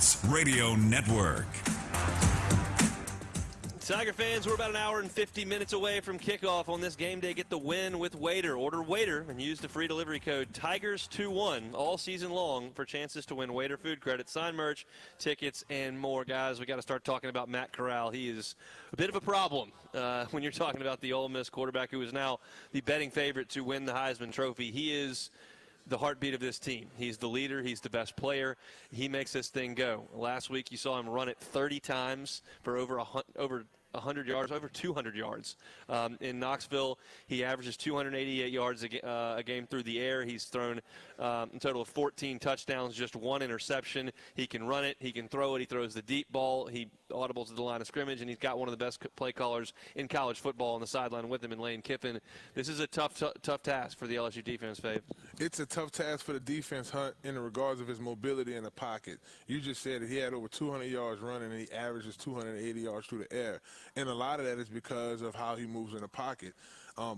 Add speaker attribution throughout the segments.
Speaker 1: Sports Radio Network.
Speaker 2: Tiger fans, we're about an hour and 50 minutes away from kickoff on this game day. Get the win with Waiter. Order Waiter and use the free delivery code Tigers21 all season long for chances to win Waiter food credit, sign merch, tickets, and more. Guys, we got to start talking about Matt Corral. He is a bit of a problem when you're talking about the Ole Miss quarterback who is now the betting favorite to win the Heisman Trophy. He is the heartbeat of this team. He's the leader. He's the best player. He makes this thing go. Last week you saw him run it 30 times for over 100 yards, over 200 yards. In Knoxville, he averages 288 yards a game through the air. He's thrown a total of 14 touchdowns, just one interception. He can run it. He can throw it. He throws the deep ball. He audibles to the line of scrimmage, and he's got one of the best play callers in college football on the sideline with him in Lane Kiffin. This is a tough task for the LSU defense, Fave.
Speaker 3: It's a tough task for the defense, Hunt, in regards of his mobility in the pocket. You just said that he had over 200 yards running, and he averages 280 yards through the air. And a lot of that is because of how he moves in the pocket.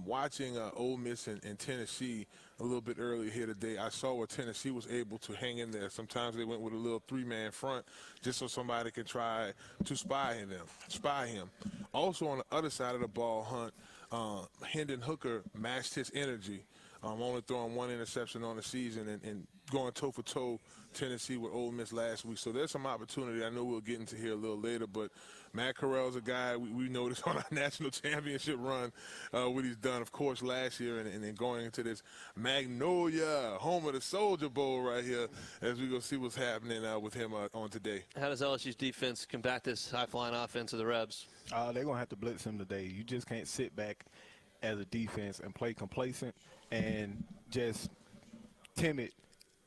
Speaker 3: Watching Ole Miss and Tennessee a little bit earlier here today, I saw where Tennessee was able to hang in there. Sometimes they went with a little three-man front just so somebody could try to spy him. Also on the other side of the ball, Hunt, Hendon Hooker matched his energy, only throwing one interception on the season and going toe-for-toe Tennessee with Ole Miss last week. So there's some opportunity. I know we'll get into here a little later, but Matt Corral's a guy we noticed on our national championship run, what he's done, of course, last year, and then going into this Magnolia, home of the Soldier Bowl right here, as we go see what's happening with him on today.
Speaker 2: How does LSU's defense combat this high-flying offense of the Rebs?
Speaker 4: They're going to have to blitz him today. You just can't sit back as a defense and play complacent and just timid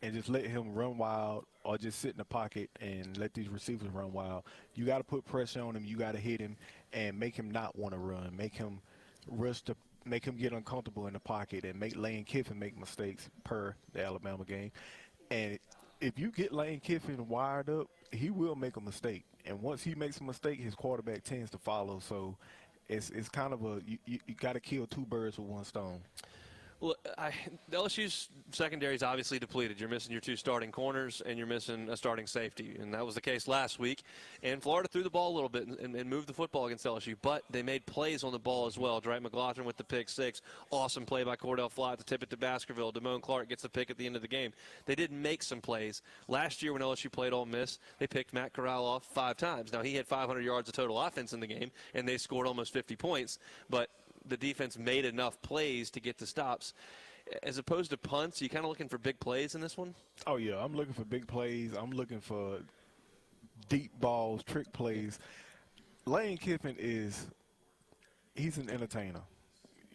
Speaker 4: and just let him run wild or just sit in the pocket and let these receivers run wild. You got to put pressure on him. You got to hit him and make him not want to run. Make him rush to make him get uncomfortable in the pocket and make Lane Kiffin make mistakes per the Alabama game. And if you get Lane Kiffin wired up, he will make a mistake. And once he makes a mistake, his quarterback tends to follow. So it's kind of you got to kill two birds with one stone.
Speaker 2: Well, LSU's secondary is obviously depleted. You're missing your two starting corners, and you're missing a starting safety. And that was the case last week. And Florida threw the ball a little bit and moved the football against LSU. But they made plays on the ball as well. Dwight McLaughlin with the pick six. Awesome play by Cordell Flott to tip it to Baskerville. Damone Clark gets the pick at the end of the game. They did make some plays. Last year when LSU played Ole Miss, they picked Matt Corral off 5 times. Now, he had 500 yards of total offense in the game, and they scored almost 50 points. But the defense made enough plays to get to stops. As opposed to punts, are you kind of looking for big plays in this one?
Speaker 4: Oh, yeah. I'm looking for big plays. I'm looking for deep balls, trick plays. Lane Kiffin he's an entertainer.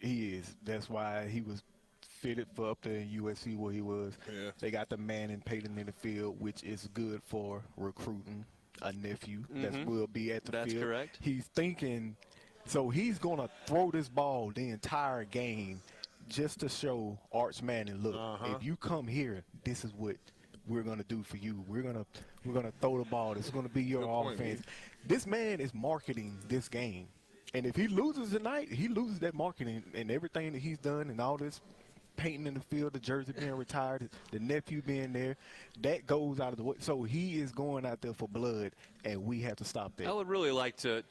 Speaker 4: He is. That's why he was fitted for up there in USC where he was.
Speaker 3: Yeah.
Speaker 4: They got the man and Peyton in the field, which is good for recruiting a nephew that will be at the field.
Speaker 2: That's correct.
Speaker 4: He's thinking – so he's going to throw this ball the entire game just to show Arch Manning, look, if you come here, this is what we're going to do for you. We're going to throw the ball. This is going to be your offense. This man is marketing this game. And if he loses tonight, he loses that marketing and everything that he's done and all this painting in the field, the jersey being retired, the nephew being there, that goes out of the way. So he is going out there for blood, and we have to stop that.
Speaker 2: I would really like to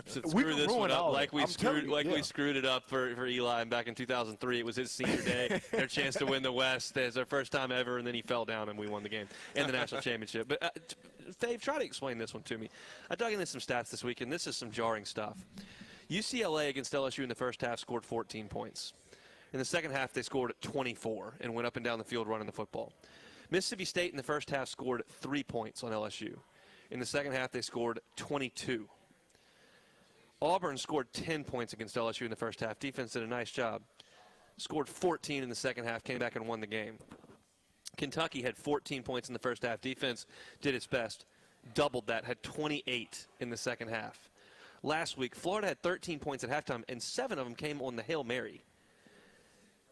Speaker 2: screw this one up like we screwed it up for Eli. And back in 2003, it was his senior day, their chance to win the West. It's their first time ever, and then he fell down, and we won the game and the national championship. But Dave, try to explain this one to me. I dug into some stats this week, and this is some jarring stuff. UCLA against LSU in the first half scored 14 points. In the second half, they scored 24 and went up and down the field running the football. Mississippi State in the first half scored 3 points on LSU. In the second half, they scored 22. Auburn scored 10 points against LSU in the first half. Defense did a nice job. Scored 14 in the second half, came back and won the game. Kentucky had 14 points in the first half. Defense did its best, doubled that, had 28 in the second half. Last week, Florida had 13 points at halftime, and 7 of them came on the Hail Mary.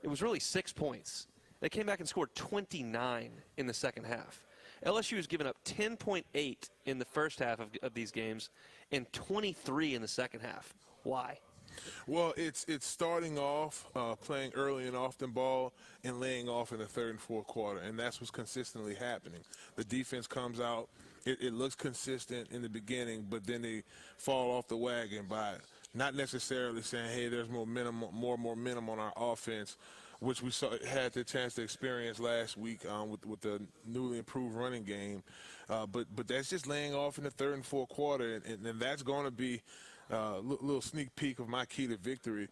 Speaker 2: It was really 6 points. They came back and scored 29 in the second half. LSU has given up 10.8 in the first half of these games and 23 in the second half. Why?
Speaker 3: Well, it's starting off playing early and often ball and laying off in the third and fourth quarter, and that's what's consistently happening. The defense comes out it looks consistent in the beginning, but then they fall off the wagon by not necessarily saying, hey, there's more momentum on our offense, which we had the chance to experience last week with the newly improved running game. But that's just laying off in the third and fourth quarter, and that's going to be a little sneak peek of my key to victory.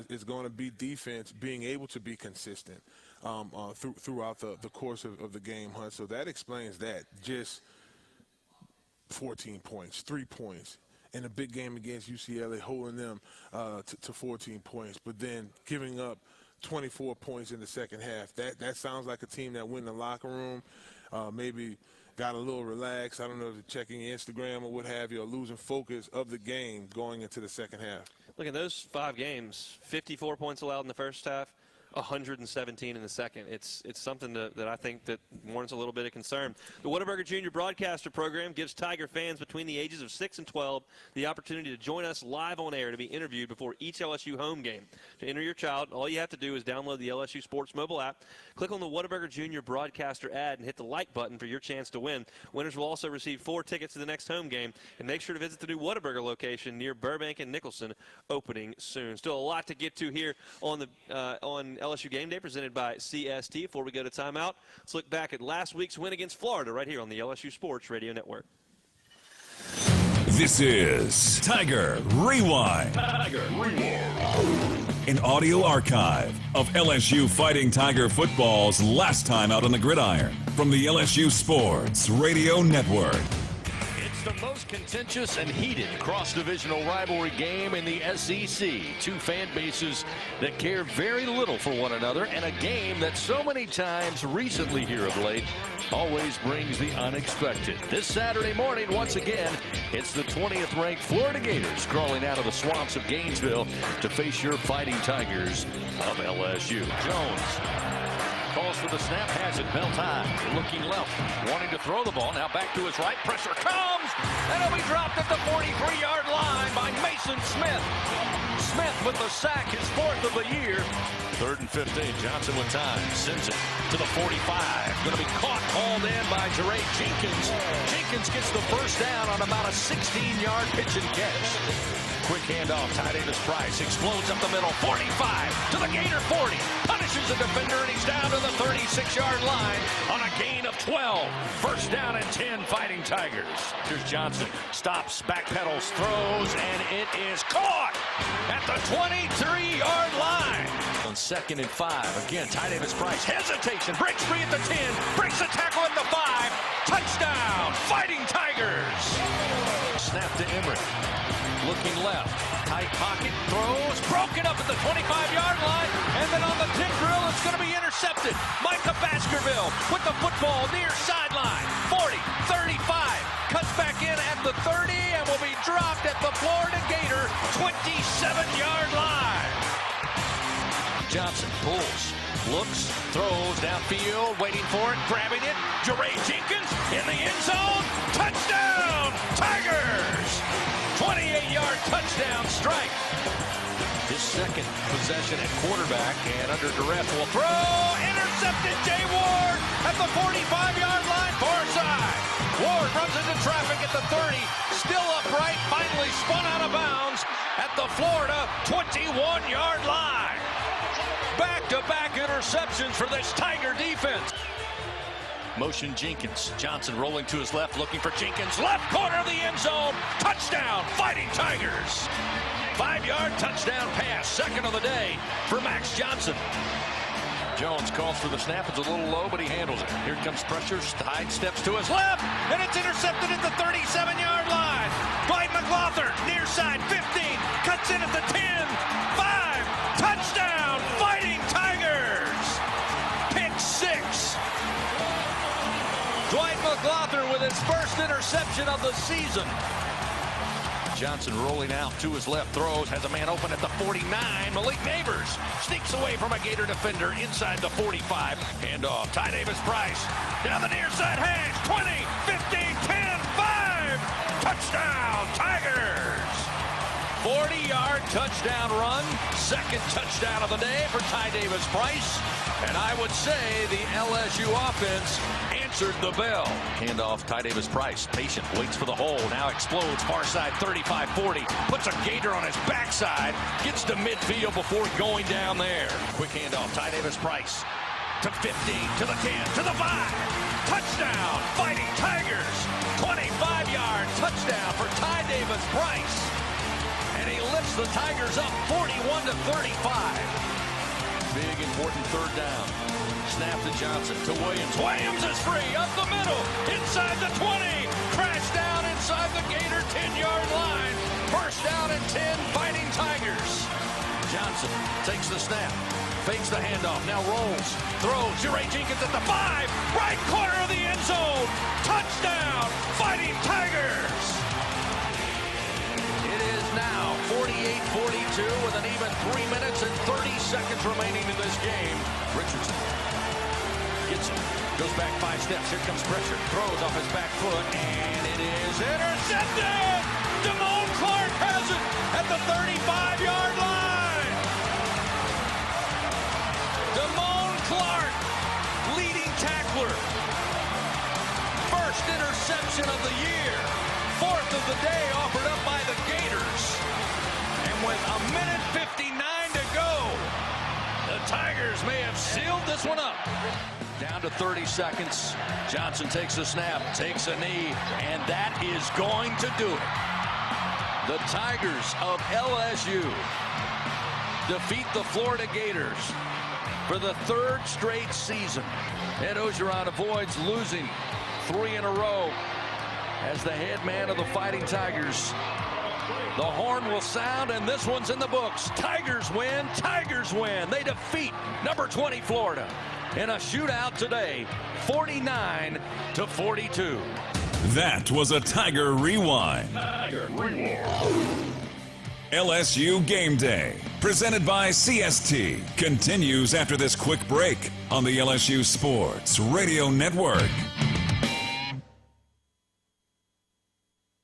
Speaker 3: It's going to be defense being able to be consistent throughout the course of the game, Hunt. So that explains that. Just 14 points, 3 points. In a big game against UCLA, holding them to 14 points, but then giving up 24 points in the second half. That sounds like a team that went in the locker room, maybe got a little relaxed. I don't know if they're checking Instagram or what have you, or losing focus of the game going into the second half.
Speaker 2: Look at those 5 games, 54 points allowed in the first half, 117 in the second. It's something that I think that warrants a little bit of concern. The Whataburger Junior Broadcaster Program gives Tiger fans between the ages of 6 and 12 the opportunity to join us live on air to be interviewed before each LSU home game. To enter your child, all you have to do is download the LSU Sports mobile app, click on the Whataburger Junior Broadcaster ad, and hit the like button for your chance to win. Winners will also receive 4 tickets to the next home game, and make sure to visit the new Whataburger location near Burbank and Nicholson, opening soon. Still a lot to get to here on LSU Game Day, presented by CST. Before we go to timeout, let's look back at last week's win against Florida right here on the LSU Sports Radio Network.
Speaker 1: This is Tiger Rewind. Tiger Rewind. An audio archive of LSU Fighting Tiger football's last time out on the gridiron from the LSU Sports Radio Network.
Speaker 5: It's the most contentious and heated cross-divisional rivalry game in the SEC. 2 fan bases that care very little for one another, and a game that so many times recently here of late always brings the unexpected. This Saturday morning, once again, it's the 20th ranked Florida Gators crawling out of the swamps of Gainesville to face your Fighting Tigers of LSU. Jones calls for the snap, has it, belt high, looking left, wanting to throw the ball, now back to his right, pressure comes, and it'll be dropped at the 43-yard line by Mason Smith. Smith with the sack, his 4th of the year. 3rd and 15, Johnson with time, sends it to the 45, going to be caught, hauled in by Jeray Jenkins. Jenkins gets the first down on about a 16-yard pitch and catch. Quick handoff, Ty Davis-Price explodes up the middle, 45 to the Gator 40, punishes the defender, and he's down to the 36-yard line on a gain of 12. First down and 10, Fighting Tigers. Here's Johnson, stops, backpedals, throws, and it is caught at the 23-yard line. On 2nd and 5, again, Ty Davis-Price, hesitation, breaks free at the 10, breaks the tackle at the 5, touchdown, Fighting Tigers. Snap to Emory. Looking left, tight pocket, throws, broken up at the 25-yard line, and then on the tip drill, it's going to be intercepted. Micah Baskerville with the football near sideline, 40, 35, cuts back in at the 30, and will be dropped at the Florida Gator 27-yard line. Johnson pulls, looks, throws downfield, waiting for it, grabbing it, Jeray Jenkins in the end zone, touchdown, Tigers! 28-yard touchdown strike. His 2nd possession at quarterback, and under duress will throw, intercepted, Jay Ward at the 45-yard line, far side. Ward runs into traffic at the 30, still upright, finally spun out of bounds at the Florida 21-yard line. Back-to-back interceptions for this Tiger defense. Motion Jenkins. Johnson rolling to his left, looking for Jenkins. Left corner of the end zone. Touchdown, Fighting Tigers. 5-yard touchdown pass. 2nd of the day for Max Johnson. Jones calls for the snap. It's a little low, but he handles it. Here comes pressure. Hyde steps to his left, and it's intercepted at the 37-yard line. Dwight McLaughlin, near side, 15. Cuts in at the 10. 5. Touchdown, Fighting Tigers. Pick 6. Dwight McLaughlin with his first interception of the season. Johnson rolling out to his left, throws, has a man open at the 49. Malik Neighbors sneaks away from a Gator defender inside the 45. Handoff, Ty Davis-Price down the near side hash, 20, 15, 10, 5. Touchdown, Tigers. 40-yard touchdown run, 2nd touchdown of the day for Ty Davis-Price. And I would say the LSU offense and answered the bell. Handoff, Ty Davis-Price. Patient, waits for the hole. Now explodes. Far side, 35-40. Puts a gator on his backside. Gets to midfield before going down there. Quick handoff, Ty Davis-Price. To 15, to the 10, to the 5. Touchdown, Fighting Tigers. 25-yard touchdown for Ty Davis-Price. And he lifts the Tigers up 41-35. Big, important third down. Snap to Johnson, to Williams. Williams is free, up the middle, inside the 20. Crash down inside the Gator 10-yard line. First down and 10, Fighting Tigers. Johnson takes the snap, fakes the handoff, now rolls, throws. Jure Jenkins at the 5, right corner of the end zone. Touchdown, Fighting Tigers. It is now 48-42 with an even 3 minutes and 30 seconds remaining in this game. Richardson gets him, goes back 5 steps. Here comes pressure, throws off his back foot, and it is intercepted. Damone Clark has it at the 35-yard line. Damone Clark, leading tackler. First interception of the year. Fourth of the day offered up by the Gators. And with a minute 59 to go, the Tigers may have sealed this one up. Down to 30 seconds. Johnson takes a snap, takes a knee, and that is going to do it. The Tigers of LSU defeat the Florida Gators for the 3rd straight season. Ed Orgeron avoids losing 3 in a row as the head man of the Fighting Tigers. The horn will sound, and this one's in the books. Tigers win. Tigers win. They defeat number 20 Florida in a shootout today, 49-42.
Speaker 1: That was a Tiger Rewind. LSU Game Day, presented by CST, continues after this quick break on the LSU Sports Radio Network.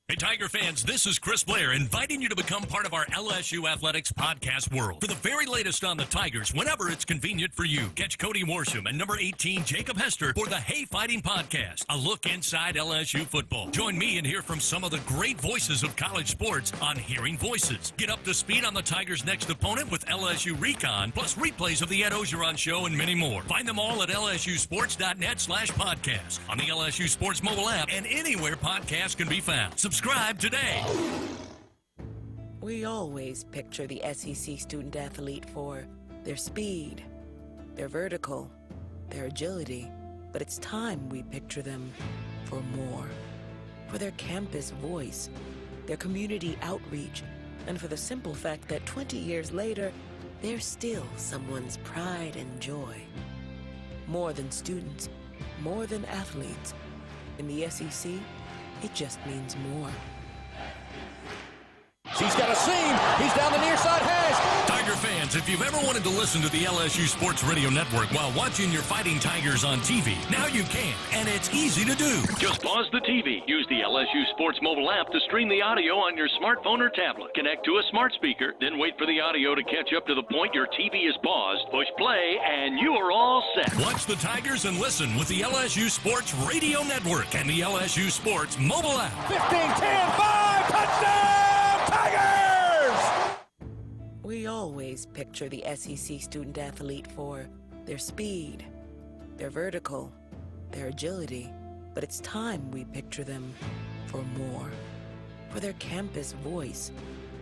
Speaker 6: Hey, Tiger fans, this is Chris Blair inviting you to become part of our LSU Athletics podcast world. For the very latest on the Tigers, whenever it's convenient for you, catch Cody Worsham and number 18, Jacob Hester, for the Hey Fighting podcast, a look inside LSU football. Join me and hear from some of the great voices of college sports on Hearing Voices. Get up to speed on the Tigers' next opponent with LSU Recon, plus replays of the Ed Orgeron Show and many more. Find them all at lsusports.net/podcast, on the LSU Sports mobile app, and anywhere podcasts can be found. Subscribe today.
Speaker 7: We always picture the SEC student athlete for their speed, their vertical, their agility, but it's time we picture them for more. For their campus voice, their community outreach, and for the simple fact that 20 years later, they're still someone's pride and joy. More than students, more than athletes. In the SEC, it just means more.
Speaker 5: He's got a seam. He's down the near side hash.
Speaker 6: Tiger fans, if you've ever wanted to listen to the LSU Sports Radio Network while watching your Fighting Tigers on TV, now you can, and it's easy to do.
Speaker 8: Just pause the TV. Use the LSU Sports mobile app to stream the audio on your smartphone or tablet. Connect to a smart speaker, then wait for the audio to catch up to the point your TV is paused. Push play, and you are all set.
Speaker 6: Watch the Tigers and listen with the LSU Sports Radio Network and the LSU Sports mobile app.
Speaker 5: 15-10-5, touchdown! Tigers!
Speaker 7: We always picture the SEC student athlete for their speed, their vertical, their agility, but it's time we picture them for more. For their campus voice,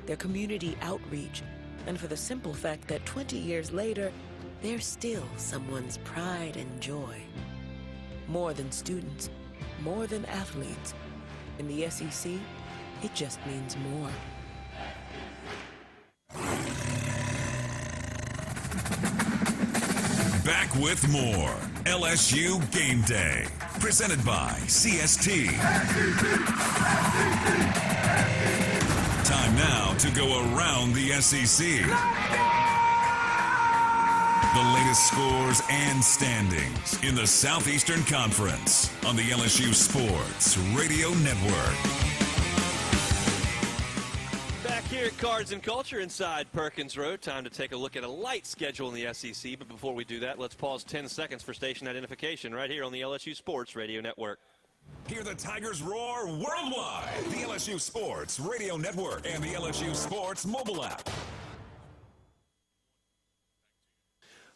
Speaker 7: their community outreach, and for the simple fact that 20 years later, they're still someone's pride and joy. More than students, more than athletes. In the SEC, it just means more.
Speaker 1: Back with more LSU Game Day, presented by CST. Time now to go around the SEC. The latest scores and standings in the Southeastern Conference on the LSU Sports Radio Network.
Speaker 2: Here at Cards and Culture inside Perkins Road, time to take a look at a light schedule in the SEC. But before we do that, let's pause 10 seconds for station identification right here on the LSU Sports Radio Network.
Speaker 1: Hear the Tigers roar worldwide. The LSU Sports Radio Network and the LSU Sports mobile app.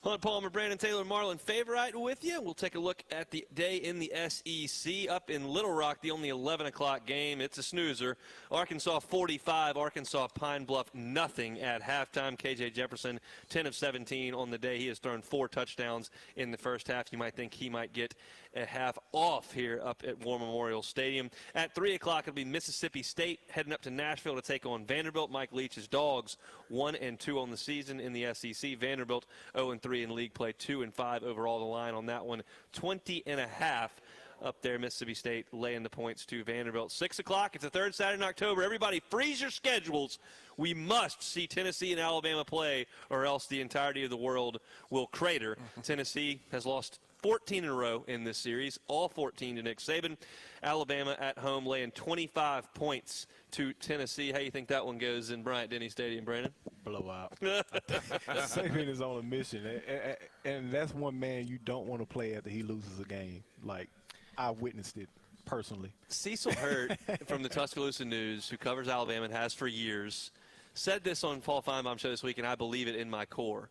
Speaker 2: Hunt Palmer, Brandon Taylor, Marlon Favorite with you. We'll take a look at the day in the SEC. Up in Little Rock, the only 11 o'clock game. It's a snoozer. Arkansas 45, Arkansas Pine Bluff nothing at halftime. KJ Jefferson 10 of 17 on the day. He has thrown 4 touchdowns in the first half. You might think he might get a half off here up at War Memorial Stadium. At 3 o'clock, it'll be Mississippi State heading up to Nashville to take on Vanderbilt. Mike Leach's Dogs 1-2 on the season in the SEC. Vanderbilt 0-3 in league play, 2-5 overall. The line on that one, 20.5 up there. Mississippi State laying the points to Vanderbilt. 6 o'clock, it's the third Saturday in October. Everybody freeze your schedules. We must see Tennessee and Alabama play, or else the entirety of the world will crater. Tennessee has lost 14 in a row in this series, all 14 to Nick Saban. Alabama at home laying 25 points to Tennessee. How do you think that one goes in Bryant-Denny Stadium, Brandon?
Speaker 4: Blowout. Saban is on a mission, and that's one man you don't want to play after he loses a game. Like, I witnessed it personally.
Speaker 2: Cecil Hurt from the Tuscaloosa News, who covers Alabama and has for years, said this on Paul Feinbaum's show this week, and I believe it in my core.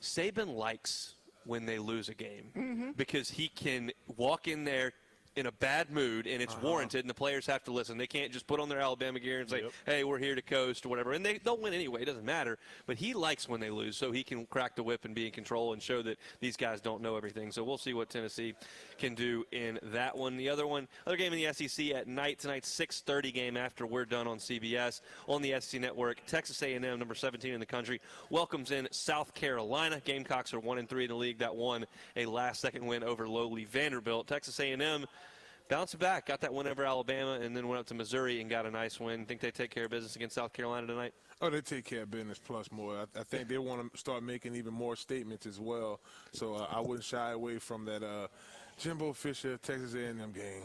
Speaker 2: Saban likes when they lose a game because he can walk in there in a bad mood, and it's warranted, and the players have to listen. They can't just put on their Alabama gear and say, hey, we're here to coast or whatever. And they'll win anyway. It doesn't matter. But he likes when they lose, so he can crack the whip and be in control and show that these guys don't know everything. So we'll see what Tennessee can do in that one. The other game in the SEC at night tonight, 6:30 game after we're done on CBS. On the SEC Network, Texas A&M, number 17 in the country, welcomes in South Carolina. Gamecocks are 1-3 in the league. That won a last-second win over lowly Vanderbilt. Texas A&M bouncing back, got that win over Alabama, and then went up to Missouri and got a nice win. Think they take care of business against South Carolina tonight?
Speaker 3: Oh, they take care of business plus more. I think they want to start making even more statements as well. So I wouldn't shy away from that Jimbo Fisher, Texas A&M game.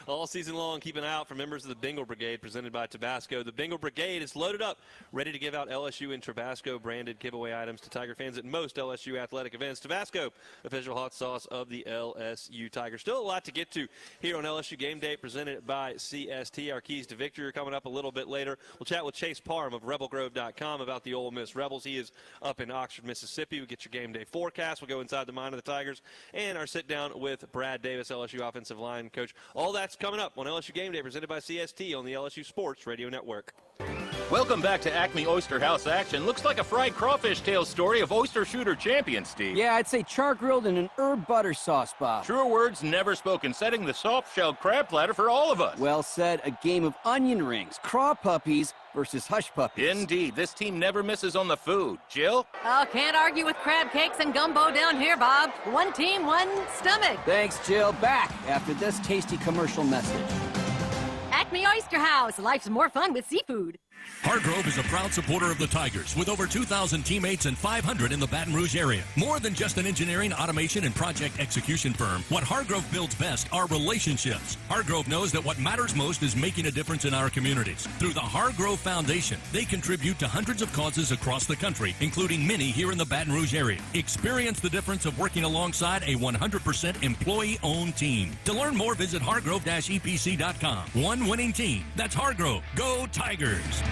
Speaker 2: All season long, keep an eye out for members of the Bengal Brigade presented by Tabasco. The Bengal Brigade is loaded up, ready to give out LSU and Tabasco branded giveaway items to Tiger fans at most LSU athletic events. Tabasco, official hot sauce of the LSU Tigers. Still a lot to get to here on LSU Game Day presented by CST. Our keys to victory are coming up a little bit later. We'll chat with Chase Parham of RebelGrove.com about the Ole Miss Rebels. He is up in Oxford, Mississippi. We'll get your game day forecast. We'll go inside the mind of the Tigers and our sit down with Brad Davis, LSU offensive line coach. All that's coming up on LSU Game Day presented by CST on the LSU Sports Radio Network.
Speaker 9: Welcome back to Acme Oyster House action. Looks like a fried crawfish tail story of oyster shooter champion, Steve.
Speaker 10: Yeah, I'd say char-grilled in an herb butter sauce, Bob.
Speaker 9: Truer words never spoken, setting the soft-shelled crab platter for all of us.
Speaker 10: Well said. A game of onion rings, craw puppies versus hush puppies.
Speaker 9: Indeed. This team never misses on the food. Jill?
Speaker 11: Oh, can't argue with crab cakes and gumbo down here, Bob. One team, one stomach.
Speaker 10: Thanks, Jill. Back after this tasty commercial message.
Speaker 11: Acme Oyster House. Life's more fun with seafood.
Speaker 6: Hargrove is a proud supporter of the Tigers with over 2,000 teammates and 500 in the Baton Rouge area. More than just an engineering, automation, and project execution firm, what Hargrove builds best are relationships. Hargrove knows that what matters most is making a difference in our communities. Through the Hargrove Foundation, they contribute to hundreds of causes across the country, including many here in the Baton Rouge area. Experience the difference of working alongside a 100% employee-owned team. To learn more, visit hargrove-epc.com. One winning team. That's Hargrove. Go Tigers!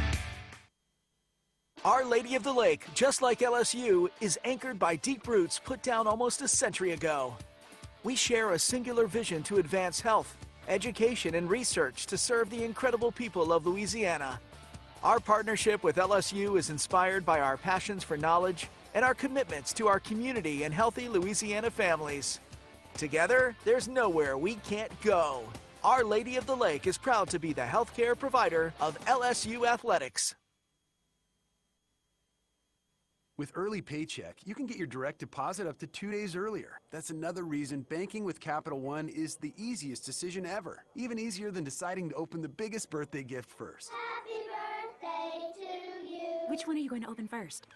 Speaker 12: Our Lady of the Lake, just like LSU, is anchored by deep roots put down almost a century ago. We share a singular vision to advance health, education, and research to serve the incredible people of Louisiana. Our partnership with LSU is inspired by our passions for knowledge and our commitments to our community and healthy Louisiana families. Together, there's nowhere we can't go. Our Lady of the Lake is proud to be the healthcare provider of LSU athletics.
Speaker 13: With Early Paycheck, you can get your direct deposit up to 2 days earlier. That's another reason banking with Capital One is the easiest decision ever. Even easier than deciding to open the biggest birthday gift first.
Speaker 14: Happy birthday to you.
Speaker 11: Which one are you going to open first?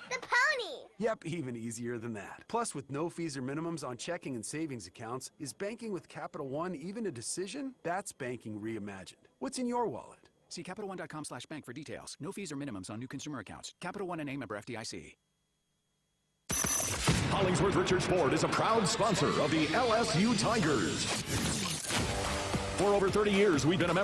Speaker 14: The pony.
Speaker 13: Yep, even easier than that. Plus, with no fees or minimums on checking and savings accounts, is banking with Capital One even a decision? That's banking reimagined. What's in your wallet?
Speaker 15: See CapitalOne.com/bank for details. No fees or minimums on new consumer accounts. Capital One and a member FDIC.
Speaker 16: Hollingsworth Richards Ford is a proud sponsor of the LSU Tigers. For over 30 years, we've been a member